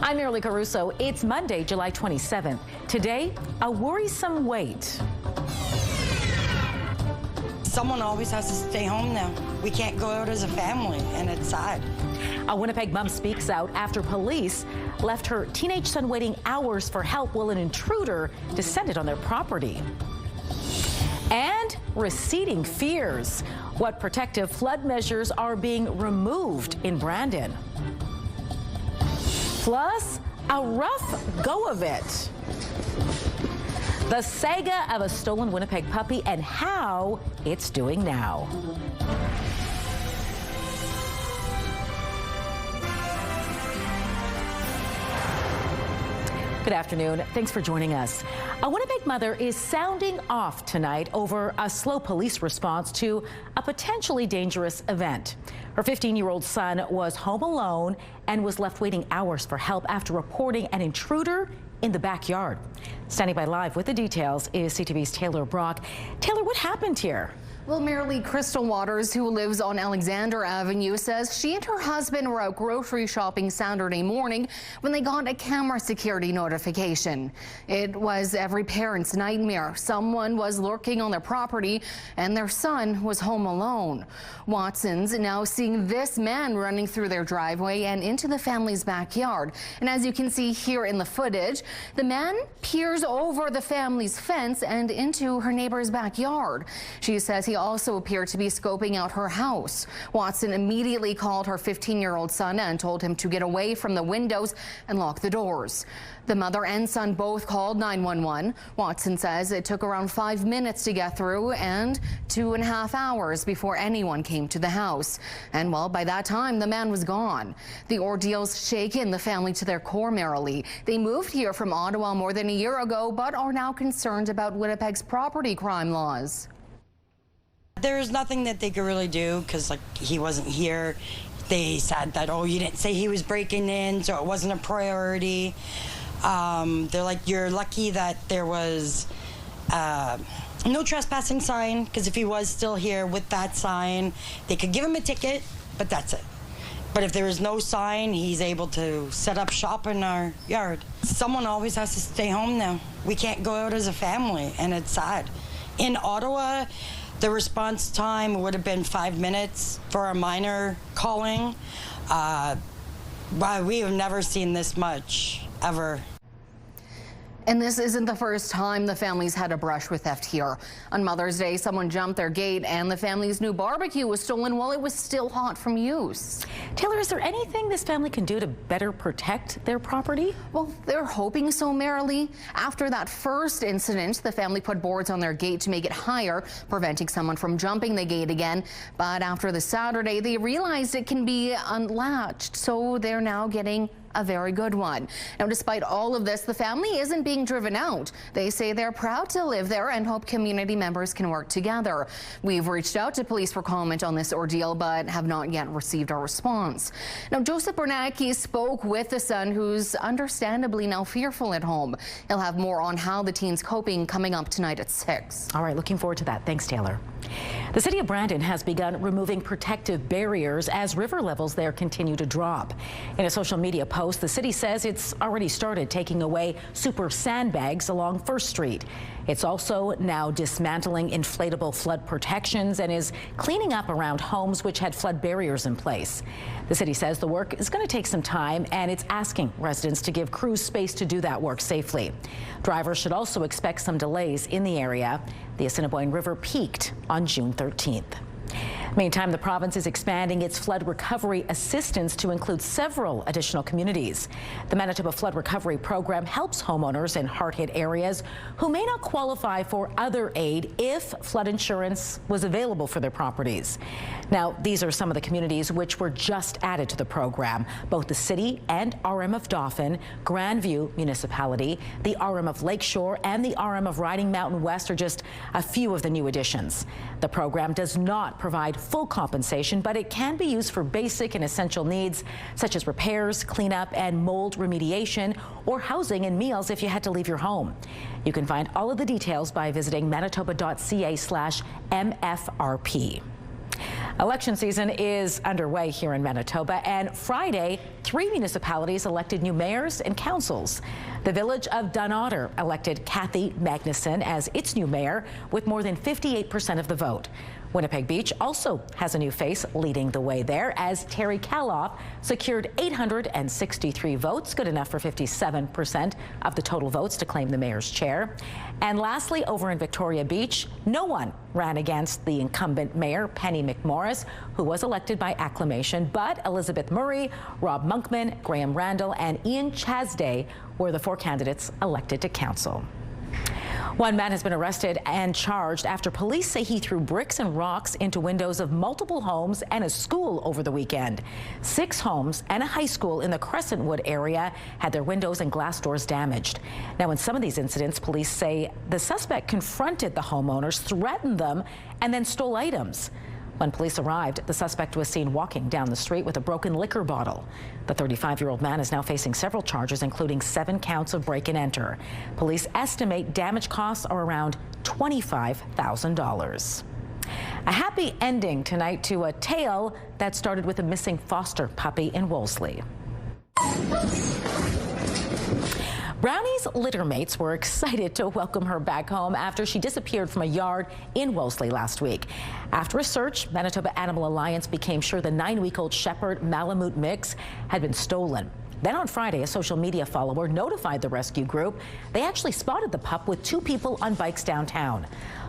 I'm Marilee Caruso. It's Monday, July 27th. Today, a worrisome wait. Someone always has to stay home now. We can't go out as a family, and it's sad. A Winnipeg mom speaks out after police left her teenage son waiting hours for help while an intruder descended on their property. And receding fears. What protective flood measures are being removed in Brandon? Plus, a rough go of it. The saga of a stolen Winnipeg puppy and how it's doing now. Good afternoon. Thanks for joining us. A Winnipeg mother is sounding off tonight over a slow police response to a potentially dangerous event. Her 15-year-old son was home alone and was left waiting hours for help after reporting an intruder in the backyard. Standing by live with the details is CTV's Taylor Brock. Taylor, what happened here? Well, Marilee, Crystal Waters, who lives on Alexander Avenue, says she and her husband were out grocery shopping Saturday morning when they got a camera security notification. It was every parent's nightmare. Someone was lurking on their property and their son was home alone. Watson's now seeing this man running through their driveway and into the family's backyard. And as you can see here in the footage, the man peers over the family's fence and into her neighbor's backyard. She says he also appeared to be scoping out her house. Watson immediately called her 15-year-old son and told him to get away from the windows and lock the doors. The mother and son both called 911. Watson says it took around 5 minutes to get through and 2.5 hours before anyone came to the house. And well, by that time, the man was gone. The ordeal's shaken the family to their core, Marilee. They moved here from Ottawa more than a year ago, but are now concerned about Winnipeg's property crime laws. There's nothing that they could really do because, like, he wasn't here. They said that, oh, you didn't say he was breaking in, so it wasn't a priority. They're like, you're lucky that there was no trespassing sign, because if he was still here with that sign, they could give him a ticket, but that's it. But if there is no sign, he's able to set up shop in our yard. Someone always has to stay home now. We can't go out as a family, and it's sad. In Ottawa, the response time would have been 5 minutes for a minor calling. We have never seen this much, ever. And this isn't the first time the family's had a brush with theft here. On Mother's Day, someone jumped their gate and the family's new barbecue was stolen while it was still hot from use. Taylor, is there anything this family can do to better protect their property? Well, they're hoping so, Marilee. After that first incident, the family put boards on their gate to make it higher, preventing someone from jumping the gate again. But after the Saturday, they realized it can be unlatched, so they're now getting a very good one. Now, despite all of this, the family isn't being driven out. They say they're proud to live there and hope community members can work together. We've reached out to police for comment on this ordeal, but have not yet received a response. Now, Joseph Bernanke spoke with the son, who's understandably now fearful at home. He'll have more on how the teen's coping coming up tonight at 6. All right, looking forward to that. Thanks, Taylor. The city of Brandon has begun removing protective barriers as river levels there continue to drop. In a social media post, the city says it's already started taking away super sandbags along First Street. It's also now dismantling inflatable flood protections and is cleaning up around homes which had flood barriers in place. The city says the work is going to take some time and it's asking residents to give crews space to do that work safely. Drivers should also expect some delays in the area. The Assiniboine River peaked on June 13th. Meantime, the province is expanding its flood recovery assistance to include several additional communities. The Manitoba Flood Recovery Program helps homeowners in hard-hit areas who may not qualify for other aid if flood insurance was available for their properties. Now, these are some of the communities which were just added to the program. Both the city and RM of Dauphin, Grandview Municipality, the RM of Lakeshore, and the RM of Riding Mountain West are just a few of the new additions. The program does not provide full compensation, but it can be used for basic and essential needs such as repairs, cleanup, and mold remediation, or housing and meals if you had to leave your home. You can find all of the details by visiting manitoba.ca/MFRP. Election season is underway here in Manitoba, and Friday, 3 municipalities elected new mayors and councils. The village of Dunotter elected Kathy Magnuson as its new mayor with more than 58% of the vote. Winnipeg Beach also has a new face leading the way there, as Terry Kaloff secured 863 votes, good enough for 57% of the total votes to claim the mayor's chair. And lastly, over in Victoria Beach, no one ran against the incumbent mayor, Penny McMorris, who was elected by acclamation, but Elizabeth Murray, Rob Monkman, Graham Randall, and Ian Chasday were the 4 candidates elected to council. One man has been arrested and charged after police say he threw bricks and rocks into windows of multiple homes and a school over the weekend. 6 homes and a high school in the Crescentwood area had their windows and glass doors damaged. Now, in some of these incidents, police say the suspect confronted the homeowners, threatened them, and then stole items. When police arrived, the suspect was seen walking down the street with a broken liquor bottle. The 35-year-old man is now facing several charges, including 7 counts of break and enter. Police estimate damage costs are around $25,000. A happy ending tonight to a tale that started with a missing foster puppy in Wolseley. Brownie's litter mates were excited to welcome her back home after she disappeared from a yard in Wolseley last week. After a search, Manitoba Animal Alliance became sure the 9-week-old Shepherd Malamute mix had been stolen. Then on Friday, a social media follower notified the rescue group. They actually spotted the pup with 2 people on bikes downtown.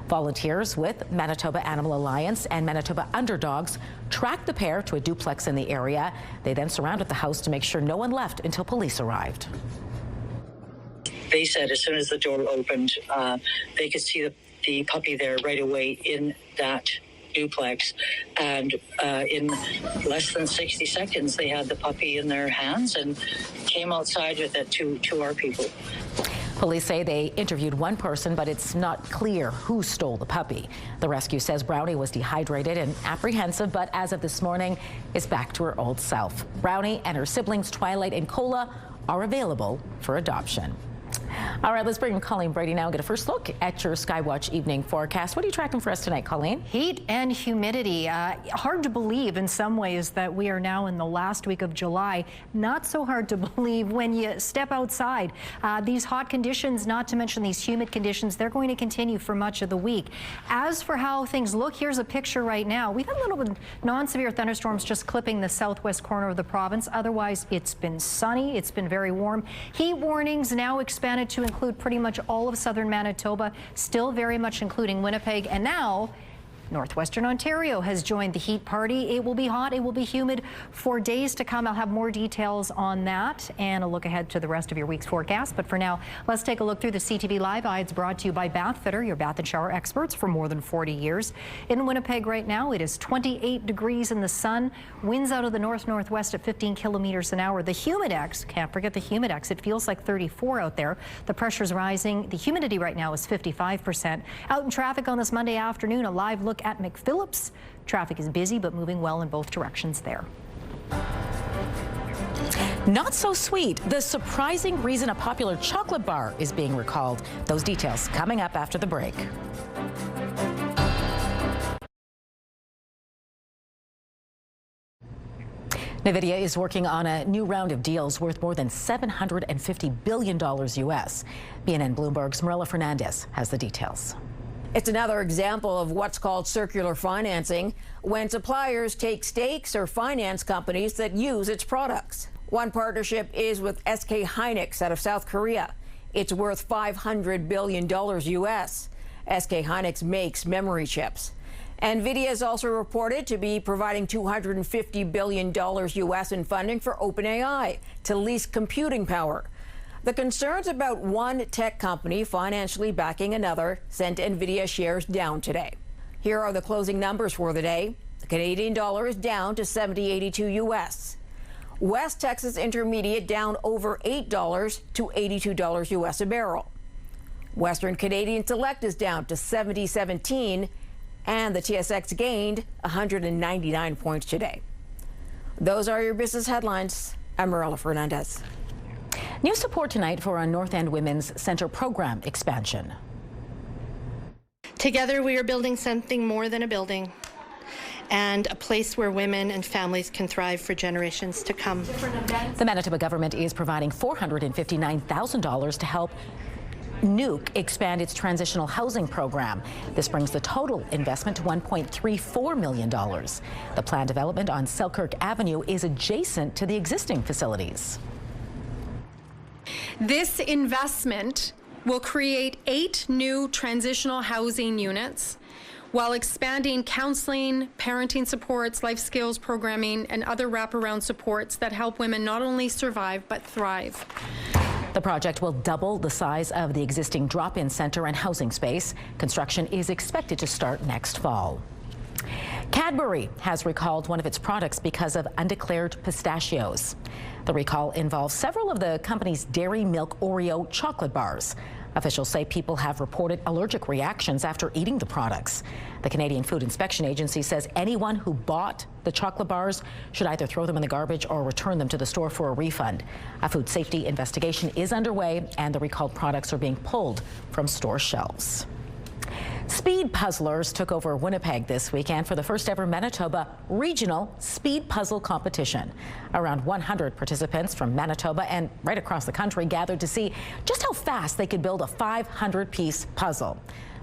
Volunteers with Manitoba Animal Alliance and Manitoba Underdogs tracked the pair to a duplex in the area. They then surrounded the house to make sure no one left until police arrived. They said as soon as the door opened, they could see the puppy there right away in that duplex. And in less than 60 seconds, they had the puppy in their hands and came outside with it to our people. Police say they interviewed one person, but it's not clear who stole the puppy. The rescue says Brownie was dehydrated and apprehensive, but as of this morning, is back to her old self. Brownie and her siblings Twilight and Cola are available for adoption. All right, let's bring in Colleen Brady now and get a first look at your Skywatch evening forecast. What are you tracking for us tonight, Colleen? Heat and humidity. Hard to believe in some ways that we are now in the last week of July. Not so hard to believe when you step outside. These hot conditions, not to mention these humid conditions, they're going to continue for much of the week. As for how things look, here's a picture right now. We've had a little bit of non-severe thunderstorms just clipping the southwest corner of the province. Otherwise, it's been sunny. It's been very warm. Heat warnings now expanded to include pretty much all of southern Manitoba, still very much including Winnipeg, and now Northwestern Ontario has joined the heat party. It will be hot, it will be humid for days to come. I'll have more details on that and a look ahead to the rest of your week's forecast. But for now, let's take a look through the CTV Live Eyes brought to you by Bathfitter, your bath and shower experts for more than 40 years. In Winnipeg right now, it is 28 degrees in the sun, winds out of the north-northwest at 15 kilometers an hour. The humidex, can't forget the humidex, it feels like 34 out there. The pressure's rising. The humidity right now is 55%. Out in traffic on this Monday afternoon, a live look at McPhillips. Traffic is busy but moving well in both directions there. Not so sweet. The surprising reason a popular chocolate bar is being recalled. Those details coming up after the break. NVIDIA is working on a new round of deals worth more than $750 billion U.S. BNN Bloomberg's Marilla Fernandez has the details. It's another example of what's called circular financing, when suppliers take stakes or finance companies that use its products. One partnership is with SK Hynix out of South Korea. It's worth $500 billion U.S. SK Hynix makes memory chips. NVIDIA is also reported to be providing $250 billion U.S. in funding for OpenAI to lease computing power. The concerns about one tech company financially backing another sent NVIDIA shares down today. Here are the closing numbers for the day. The Canadian dollar is down to $70.82 U.S. West Texas Intermediate down over $8 to $82 U.S. a barrel. Western Canadian Select is down to $70.17, and the TSX gained 199 points today. Those are your business headlines. I'm Marilla Fernandez. New support tonight for a North End Women's Centre program expansion. Together we are building something more than a building. and a place where women and families can thrive for generations to come. The Manitoba government is providing $459,000 to help Nuke expand its transitional housing program. This brings the total investment to $1.34 million. The planned development on Selkirk Avenue is adjacent to the existing facilities. This investment will create 8 new transitional housing units while expanding counseling, parenting supports, life skills programming, and other wraparound supports that help women not only survive but thrive. The project will double the size of the existing drop-in center and housing space. Construction is expected to start next fall. Cadbury has recalled one of its products because of undeclared pistachios. The recall involves several of the company's dairy milk Oreo chocolate bars. Officials say people have reported allergic reactions after eating the products. The Canadian Food Inspection Agency says anyone who bought the chocolate bars should either throw them in the garbage or return them to the store for a refund. A food safety investigation is underway, and the recalled products are being pulled from store shelves. Speed puzzlers took over Winnipeg this weekend for the first ever Manitoba regional speed puzzle competition. Around 100 participants from Manitoba and right across the country gathered to see just how fast they could build a 500-piece puzzle.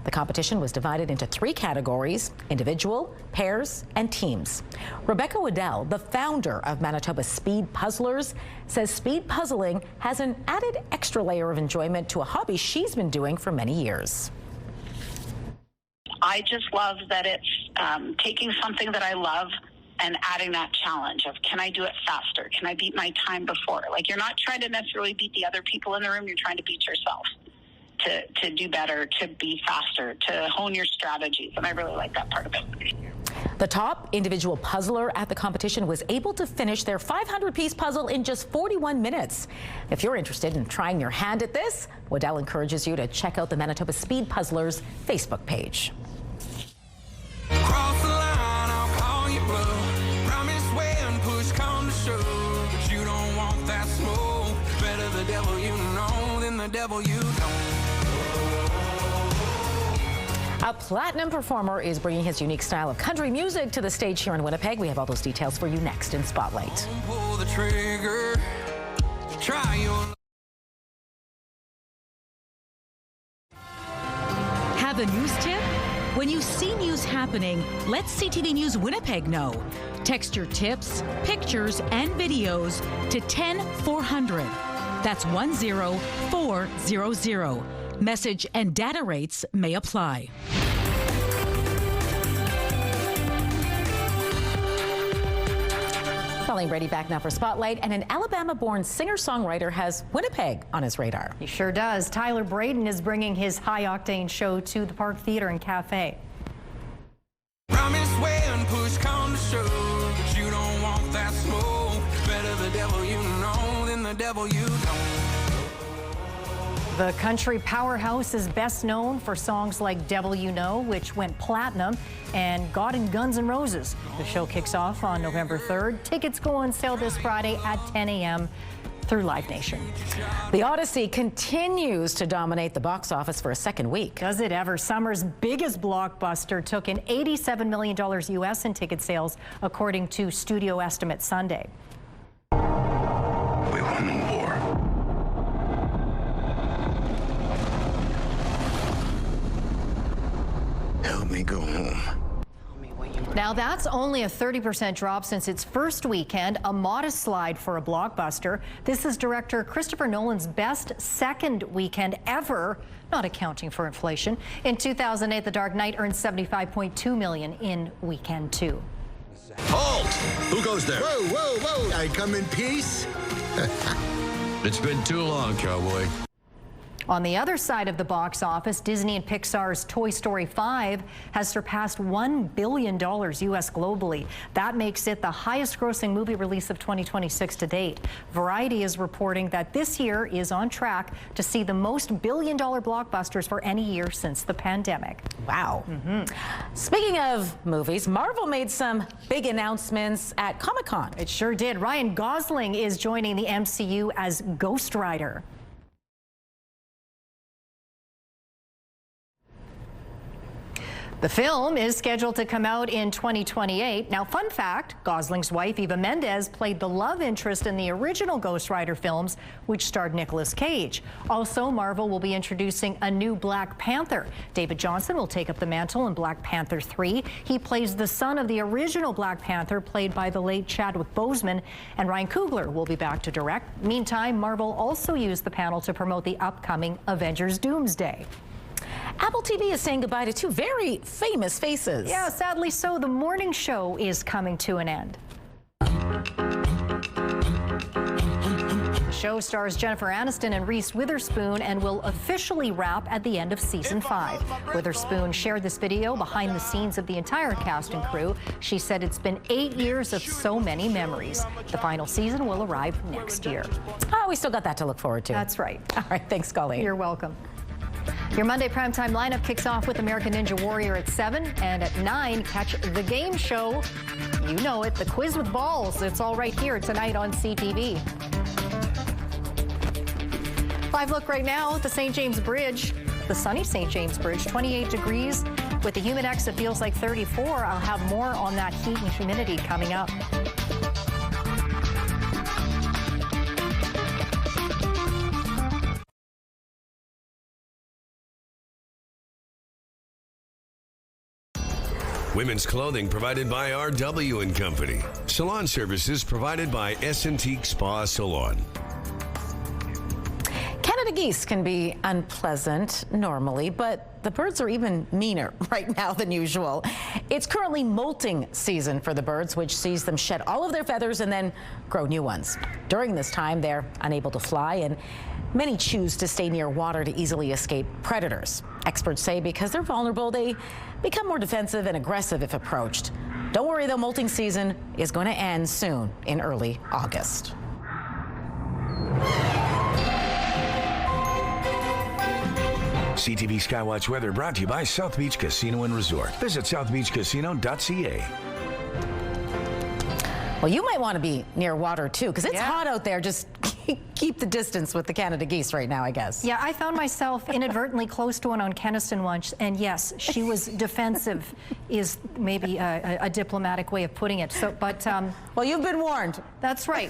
The competition was divided into 3 categories: individual, pairs, and teams. Rebecca Waddell, the founder of Manitoba Speed Puzzlers, says speed puzzling has an added extra layer of enjoyment to a hobby she's been doing for many years. I just love that it's taking something that I love and adding that challenge of, can I do it faster? Can I beat my time before? Like, you're not trying to necessarily beat the other people in the room. You're trying to beat yourself to do better, to be faster, to hone your strategies. And I really like that part of it. The top individual puzzler at the competition was able to finish their 500-piece puzzle in just 41 minutes. If you're interested in trying your hand at this, Waddell encourages you to check out the Manitoba Speed Puzzlers Facebook page. Cross the line, I'll call you bluff. Promise when push come to shove, but you don't want that smoke. Better the devil you know than the devil you don't. A platinum performer is bringing his unique style of country music to the stage here in Winnipeg. We have all those details for you next in Spotlight. Pull the trigger. Try your... Have a news tip? When you see news happening, let CTV News Winnipeg know. Text your tips, pictures, and videos to 10400. That's 10400. Message and data rates may apply. Colleen Brady back now for Spotlight, and an Alabama-born singer-songwriter has Winnipeg on his radar. He sure does. Tyler Braden is bringing his high-octane show to the Park Theatre and Cafe. Promise when push come to shove, but you don't want that smoke. Better the devil you know than the devil you don't. The country powerhouse is best known for songs like Devil You Know, which went platinum, and God and Guns N' Roses. The show kicks off on November 3rd. Tickets go on sale this Friday at 10 a.m. through Live Nation. The Odyssey continues to dominate the box office for a second week. Does it ever? Summer's biggest blockbuster took in $87 million U.S. in ticket sales, according to studio estimates Sunday. We won the war. Help me go home. Now that's only a 30% drop since its first weekend, a modest slide for a blockbuster. This is director Christopher Nolan's best second weekend ever, not accounting for inflation. In 2008, The Dark Knight earned $75.2 million in weekend 2. Halt! Who goes there? Whoa, whoa, whoa! I come in peace. It's been too long, cowboy. On the other side of the box office, Disney and Pixar's Toy Story 5 has surpassed $1 billion U.S. globally. That makes it the highest grossing movie release of 2026 to date. Variety is reporting that this year is on track to see the most billion-dollar blockbusters for any year since the pandemic. Wow. Speaking of movies, Marvel made some big announcements at Comic-Con. It sure did. Ryan Gosling is joining the MCU as Ghost Rider. The film is scheduled to come out in 2028. Now, fun fact, Gosling's wife, Eva Mendes, played the love interest in the original Ghost Rider films, which starred Nicolas Cage. Also, Marvel will be introducing a new Black Panther. David Johnson will take up the mantle in Black Panther 3. He plays the son of the original Black Panther, played by the late Chadwick Boseman, and Ryan Coogler will be back to direct. Meantime, Marvel also used the panel to promote the upcoming Avengers Doomsday. Apple TV is saying goodbye to two very famous faces. Yeah, sadly so. The morning show is coming to an end. The show stars Jennifer Aniston and Reese Witherspoon and will officially wrap at the end of season 5. Witherspoon shared this video behind the scenes of the entire cast and crew. She said it's been 8 years of so many memories. The final season will arrive next year. Oh, we still got that to look forward to. That's right. All right, thanks, Colleen. You're welcome. Your Monday primetime lineup kicks off with American Ninja Warrior at 7, and at 9, catch The Game Show. You know it, The Quiz with Balls. It's all right here tonight on CTV. Live look right now at the St. James Bridge, the sunny St. James Bridge, 28 degrees. With the humidex, it feels like 34. I'll have more on that heat and humidity coming up. Women's clothing provided by RW & Company. Salon services provided by S&T Spa Salon. Canada geese can be unpleasant normally, but the birds are even meaner right now than usual. It's currently molting season for the birds, which sees them shed all of their feathers and then grow new ones. During this time, they're unable to fly, and many choose to stay near water to easily escape predators. Experts say because they're vulnerable, they become more defensive and aggressive if approached. Don't worry though, molting season is going to end soon in early August. CTV Skywatch weather brought to you by South Beach Casino and Resort. Visit southbeachcasino.ca. Well, you might want to be near water too, because it's hot out there. Just keep the distance with the Canada geese right now, I guess. Yeah, I found myself inadvertently close to one on Kenaston once, and yes, she was defensive, is maybe a diplomatic way of putting it. So, but well, you've been warned. That's right.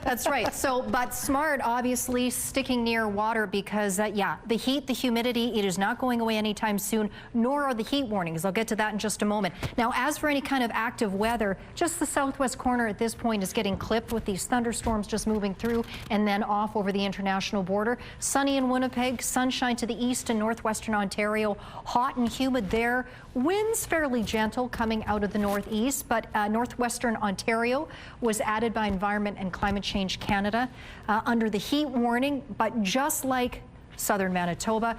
That's right. So, but smart, obviously, sticking near water because, yeah, the heat, the humidity, it is not going away anytime soon, nor are the heat warnings. I'll get to that in just a moment. Now, as for any kind of active weather, just the southwest corner at this point is getting clipped with these thunderstorms just moving through and then off over the international border. Sunny in Winnipeg, sunshine to the east and northwestern Ontario, hot and humid there. Winds fairly gentle coming out of the northeast, but northwestern Ontario was added by Environment and Climate Change Canada under the heat warning, but just like southern Manitoba.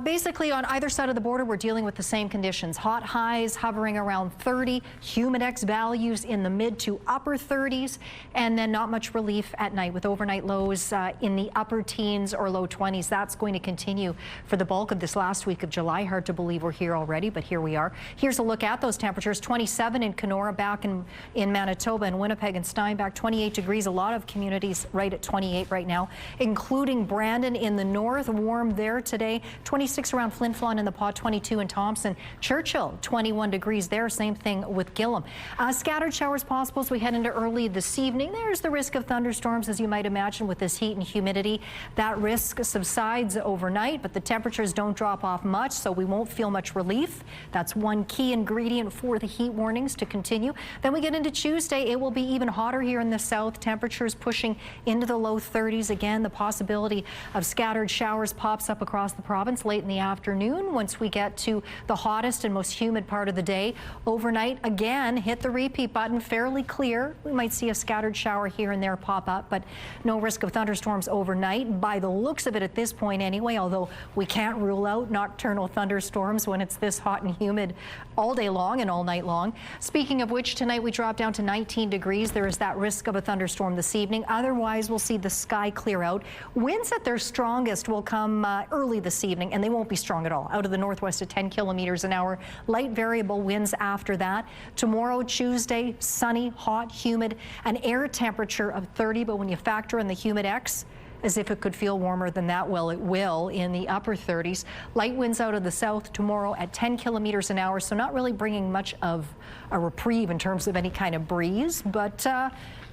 Basically, on either side of the border, we're dealing with the same conditions. Hot highs hovering around 30, humidex values in the mid to upper 30s, and then not much relief at night with overnight lows in the upper teens or low 20s. That's going to continue for the bulk of this last week of July. Hard to believe we're here already, but here we are. Here's a look at those temperatures. 27 in Kenora, back in Manitoba and Winnipeg and Steinbach, 28 degrees. A lot of communities right at 28 right now, including Brandon in the north. Warm there today. 26 around Flin Flon in the Paw, 22 in Thompson. Churchill, 21 degrees there. Same thing with Gillam. Scattered showers possible as we head into early this evening. There's the risk of thunderstorms, as you might imagine, with this heat and humidity. That risk subsides overnight, but the temperatures don't drop off much, so we won't feel much relief. That's one key ingredient for the heat warnings to continue. Then we get into Tuesday. It will be even hotter here in the south. Temperatures pushing into the low 30s. Again, the possibility of scattered showers pops up across the province late in the afternoon once we get to the hottest and most humid part of the day. Overnight, again, hit the repeat button, fairly clear. We might see a scattered shower here and there pop up, but no risk of thunderstorms overnight by the looks of it at this point anyway, although we can't rule out nocturnal thunderstorms when it's this hot and humid all day long and all night long. Speaking of which, tonight we drop down to 19 degrees. There is that risk of a thunderstorm this evening. Otherwise, we'll see the sky clear out. Winds at their strongest will come early this evening, and they won't be strong at all. Out of the northwest at 10 kilometers an hour. Light variable winds after that. Tomorrow, Tuesday, sunny, hot, humid, an air temperature of 30, but when you factor in the humidex, as if it could feel warmer than that. Well, it will, in the upper 30s. Light winds out of the south tomorrow at 10 kilometers an hour, so not really bringing much of a reprieve in terms of any kind of breeze, but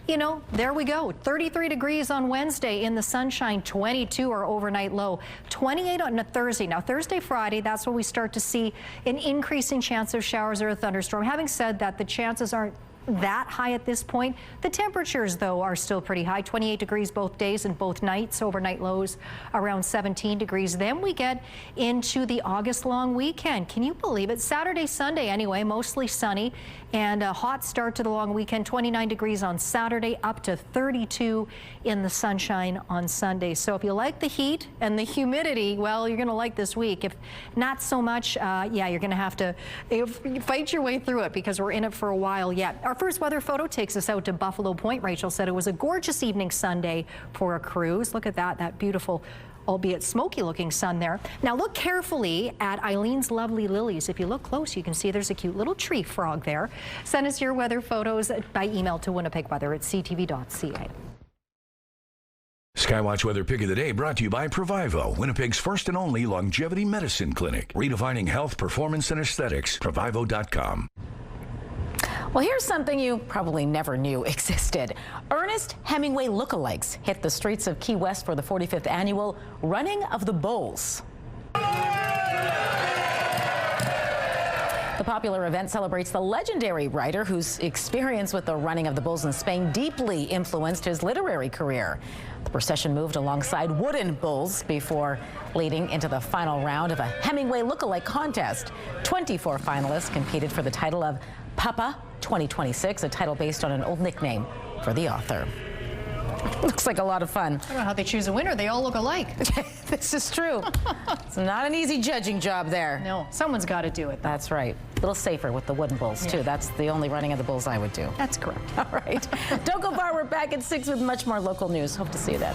you know, there we go. 33 degrees on Wednesday in the sunshine, 22 our overnight low, 28 on Thursday. Now, Thursday, Friday, that's when we start to see an increasing chance of showers or a thunderstorm. Having said that, the chances aren't that high at this point. The temperatures, though, are still pretty high, 28 degrees both days and both nights. Overnight lows around 17 degrees. Then we get into the August long weekend. Can you believe it? Saturday, Sunday anyway, mostly sunny and a hot start to the long weekend. 29 degrees on Saturday, up to 32 in the sunshine on Sunday. So if you like the heat and the humidity, well, you're going to like this week. If not so much, yeah, you're going to have to fight your way through it because we're in it for a while yet. Our first weather photo takes us out to Buffalo Point. Rachel said it was a gorgeous evening Sunday for a cruise. Look at that beautiful, albeit smoky looking sun there. Now look carefully at Eileen's lovely lilies. If you look close, you can see there's a cute little tree frog there. Send us your weather photos by email to winnipegweather@ctv.ca. Skywatch Weather Pick of the Day brought to you by Provivo, Winnipeg's first and only longevity medicine clinic. Redefining health, performance, and aesthetics. Provivo.com. Well, here's something you probably never knew existed. Ernest Hemingway lookalikes hit the streets of Key West for the 45th annual Running of the Bulls. The popular event celebrates the legendary writer whose experience with the running of the bulls in Spain deeply influenced his literary career. The procession moved alongside wooden bulls before leading into the final round of a Hemingway lookalike contest. 24 finalists competed for the title of Papa 2026, a title based on an old nickname for the author. Looks like a lot of fun. I don't know how they choose a winner. They all look alike. This is true. It's not an easy judging job there. No, someone's got to do it. That's right. A little safer with the wooden bulls, too. That's the only running of the bulls I would do. That's correct. All right. Don't go far. We're back at 6 with much more local news. Hope to see you then.